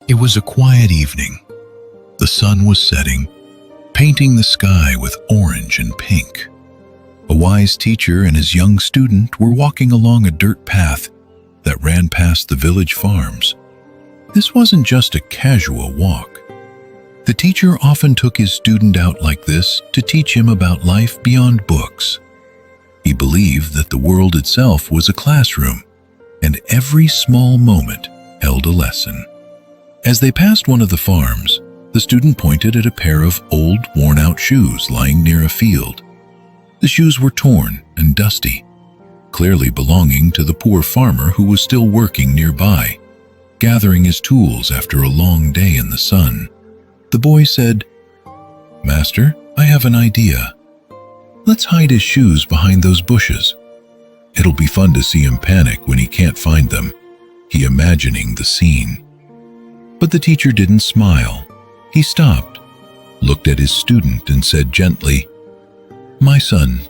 It was a quiet evening. The sun was setting, painting the sky with orange and pink. A wise teacher and his young student were walking along a dirt path that ran past the village farms. This wasn't just a casual walk. The teacher often took his student out like this to teach him about life beyond books. He believed that the world itself was a classroom, and every small moment held a lesson. As they passed one of the farms, the student pointed at a pair of old, worn-out shoes lying near a field. The shoes were torn and dusty, clearly belonging to the poor farmer who was still working nearby, gathering his tools after a long day in the sun. The boy said, "Master, I have an idea. Let's hide his shoes behind those bushes. It'll be fun to see him panic when he can't find them," he imagining the scene. But the teacher didn't smile. He stopped, looked at his student and said gently, "My son,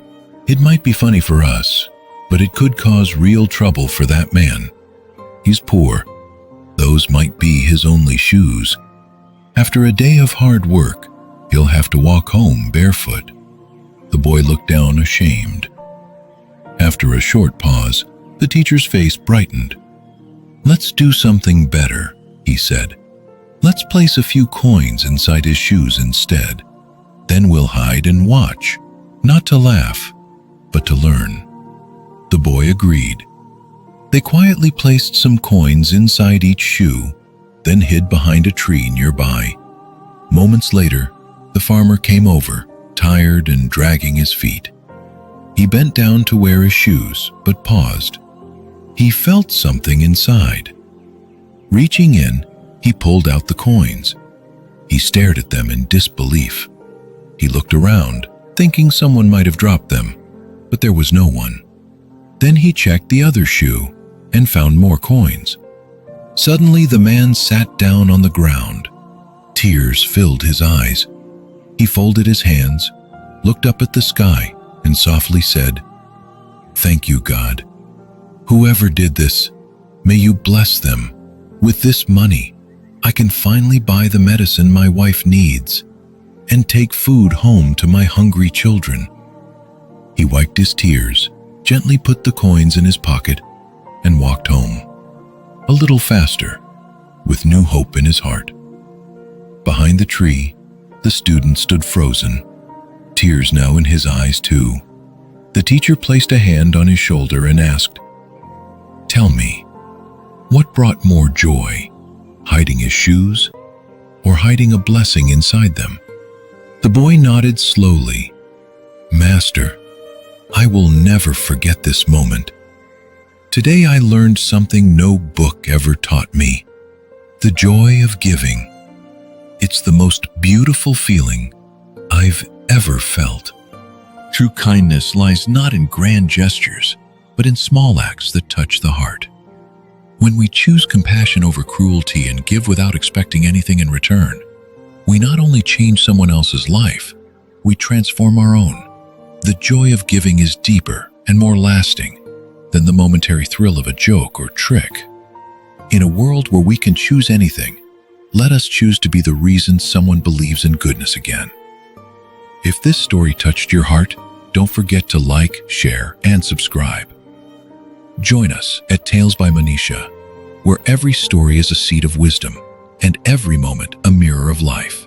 it might be funny for us, but it could cause real trouble for that man. He's poor. Those might be his only shoes. After a day of hard work, he'll have to walk home barefoot." The boy looked down ashamed. After a short pause, the teacher's face brightened. "Let's do something better," he said. "Let's place a few coins inside his shoes instead. Then we'll hide and watch, not to laugh, but to learn." The boy agreed. They quietly placed some coins inside each shoe, then hid behind a tree nearby. Moments later, the farmer came over, tired and dragging his feet. He bent down to wear his shoes, but paused. He felt something inside. Reaching in, he pulled out the coins. He stared at them in disbelief. He looked around, thinking someone might have dropped them, but there was no one. Then he checked the other shoe and found more coins. Suddenly, the man sat down on the ground. Tears filled his eyes. He folded his hands, looked up at the sky, and softly said, "Thank you, God. Whoever did this, may you bless them. With this money, I can finally buy the medicine my wife needs and take food home to my hungry children." He wiped his tears, gently put the coins in his pocket, and walked home, a little faster, with new hope in his heart. Behind the tree, the student stood frozen, tears now in his eyes too. The teacher placed a hand on his shoulder and asked, "Tell me, what brought more joy, hiding his shoes or hiding a blessing inside them?" The boy nodded slowly. "Master, I will never forget this moment. Today I learned something no book ever taught me: the joy of giving. It's the most beautiful feeling I've ever felt. True kindness lies not in grand gestures, but in small acts that touch the heart. When we choose compassion over cruelty and give without expecting anything in return, we not only change someone else's life, we transform our own. The joy of giving is deeper and more lasting than the momentary thrill of a joke or trick. In a world where we can choose anything, let us choose to be the reason someone believes in goodness again. If this story touched your heart, don't forget to like, share, and subscribe. Join us at Tales by Manisha, where every story is a seed of wisdom and every moment a mirror of life.